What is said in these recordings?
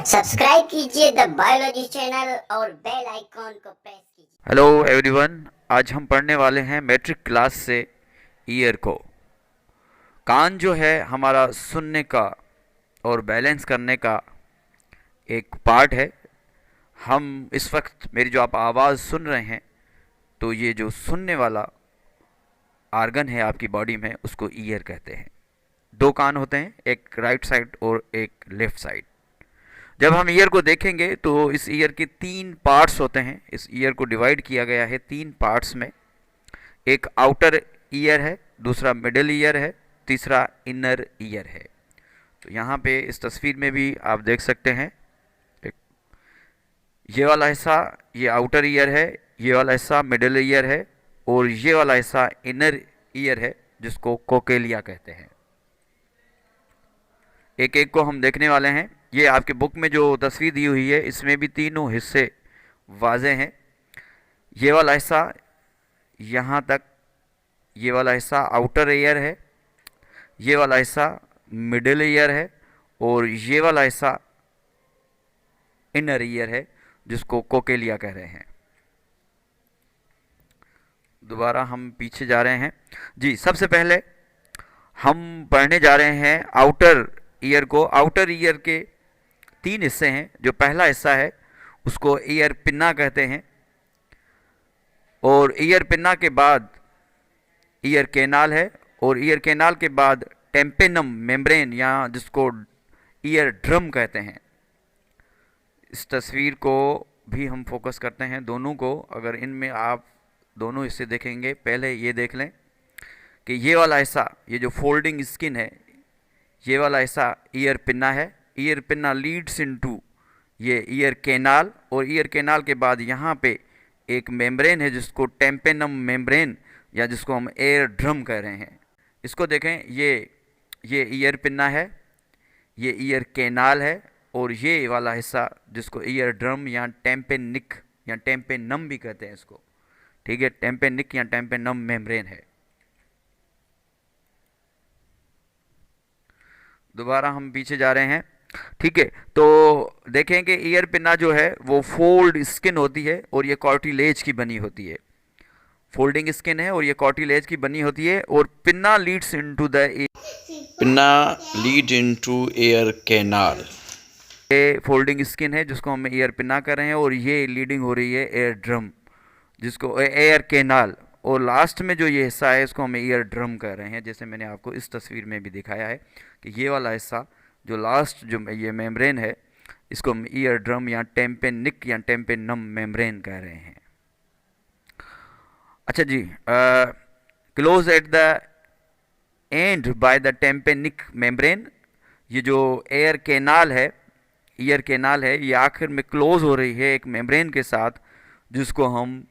Subscribe कीजिए the biology channel और bell icon को प्रेस कीजिए। हेलो एवरीवन, आज हम पढ़ने वाले हैं मैट्रिक क्लास से ईयर को। कान जो है हमारा सुनने का और बैलेंस करने का एक पार्ट है। हम इस वक्त मेरी जो आप आवाज़ सुन रहे हैं, तो ये जो सुनने वाला आर्गन है आपकी बॉडी में, उसको ईयर कहते हैं। दो कान होते हैं, एक राइट साइड और एक लेफ्ट साइड। जब हम ईयर को देखेंगे तो इस ईयर के तीन पार्ट्स होते हैं। इस ईयर को डिवाइड किया गया है तीन पार्ट्स में। एक आउटर ईयर है, दूसरा मिडिल ईयर है, तीसरा इनर ईयर है। तो यहाँ पे इस तस्वीर में भी आप देख सकते हैं, एक ये वाला हिस्सा ये आउटर ईयर है, ये वाला हिस्सा मिडिल ईयर है और ये वाला हिस्सा इनर ईयर है, जिसको कोकेलिया कहते हैं। एक एक को हम देखने वाले हैं। ये आपके बुक में जो तस्वीर दी हुई है, इसमें भी तीनों हिस्से वाजे हैं। ये वाला हिस्सा यहाँ तक, ये वाला हिस्सा आउटर ईयर है, ये वाला हिस्सा मिडिल ईयर है और ये वाला हिस्सा इनर ईयर है, जिसको कोकेलिया कह रहे हैं। दोबारा हम पीछे जा रहे हैं जी। सबसे पहले हम पढ़ने जा रहे हैं आउटर ईयर को। आउटर ईयर के तीन हिस्से हैं। जो पहला हिस्सा है उसको ईयर पिन्ना कहते हैं, और ईयर पिन्ना के बाद ईयर कैनाल है, और ईयर कैनाल के बाद टेम्पेनम मेम्ब्रेन, या जिसको ईयर ड्रम कहते हैं। इस तस्वीर को भी हम फोकस करते हैं, दोनों को। अगर इनमें आप दोनों हिस्से देखेंगे, पहले ये देख लें कि ये वाला हिस्सा, ये जो फोल्डिंग स्किन है, ये वाला हिस्सा ईयर पिन्ना है। ईयर पिन्ना लीड्स इनटू ये ईयर कैनाल, और ईयर कैनाल के बाद यहाँ पे एक मेम्ब्रेन है, जिसको टेम्पेनम मेम्ब्रेन, या जिसको हम एयर ड्रम कह रहे हैं। इसको देखें, ये ईयर पिन्ना है, ये ईयर कैनाल है, और ये वाला हिस्सा जिसको ईयर ड्रम या टेम्पेनिक या टेम्पेनम भी कहते हैं इसको, ठीक है, टेम्पेनिक या टेम्पेनम मेम्ब्रेन है। दोबारा हम पीछे जा रहे हैं, ठीक है। तो देखें कि ईयर पिन्ना जो है वो फोल्ड स्किन होती है और ये कॉर्टिलेज की बनी होती है। फोल्डिंग स्किन है और ये कॉर्टिलेज की बनी होती है, और pinna Leeds into the pinna lead into air canal. ये फोल्डिंग स्किन है जिसको हम एयर पिन्ना कर रहे हैं, और ये लीडिंग हो रही है एयर ड्रम, जिसको एयर कैनाल। और लास्ट में जो ये हिस्सा है इसको हम ईयर ड्रम कर रहे हैं, जैसे मैंने आपको इस तस्वीर में भी दिखाया है कि ये वाला हिस्सा जो लास्ट जो ये मेम्ब्रेन है, इसको हम ईयर ड्रम या टेम्पेनिक या टेम्पेनम मेम्ब्रेन कह रहे हैं। अच्छा जी, close at the end by the tympanic membrane, ये जो एयर कैनाल है, ईयर कैनाल है, ये आखिर में क्लोज हो रही है एक मेम्ब्रेन के साथ, जिसको हम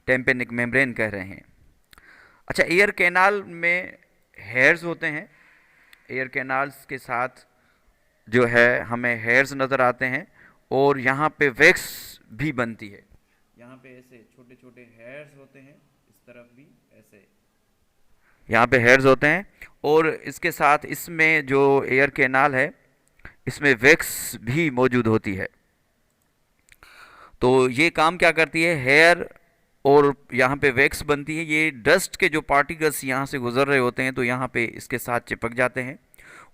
टेम्पेनिक मेम्ब्रेन कह रहे हैं। अच्छा, ईयर कैनाल में हेयर्स होते हैं। ईयर कैनाल्स के साथ जो है हमें हेयर्स नज़र आते हैं, और यहाँ पे वैक्स भी बनती है। यहाँ पे ऐसे छोटे छोटे हेयर्स होते हैं, इस तरफ भी ऐसे यहाँ पे हेयर्स होते हैं, और इसके साथ इसमें जो एयर कैनाल है, इसमें वैक्स भी मौजूद होती है। तो ये काम क्या करती है, हेयर और यहाँ पे वैक्स बनती है। ये डस्ट के जो पार्टिकल्स यहाँ से गुजर रहे होते हैं, तो यहाँ पे इसके साथ चिपक जाते हैं,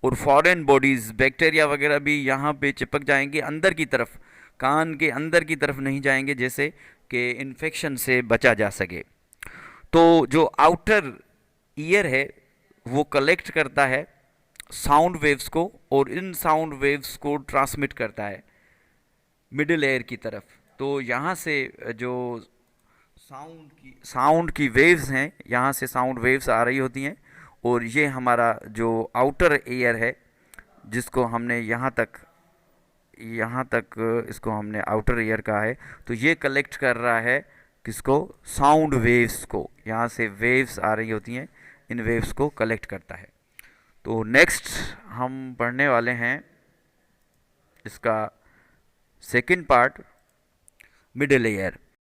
और फॉरेन बॉडीज़, बैक्टीरिया वगैरह भी यहाँ पे चिपक जाएंगे अंदर की तरफ, कान के अंदर की तरफ नहीं जाएंगे, जैसे कि इन्फेक्शन से बचा जा सके। तो जो आउटर ईयर है वो कलेक्ट करता है साउंड वेव्स को, और इन साउंड वेव्स को ट्रांसमिट करता है मिडिल एयर की तरफ। तो यहाँ से जो साउंड की वेव्स हैं, यहाँ से साउंड वेव्स आ रही होती हैं, और ये हमारा जो आउटर एयर है, जिसको हमने यहाँ तक इसको हमने आउटर ईयर कहा है, तो ये कलेक्ट कर रहा है किसको, साउंड वेव्स को। यहाँ से वेव्स आ रही होती हैं, इन वेव्स को कलेक्ट करता है। तो नेक्स्ट हम पढ़ने वाले हैं इसका सेकंड पार्ट, मिडिल ईयर।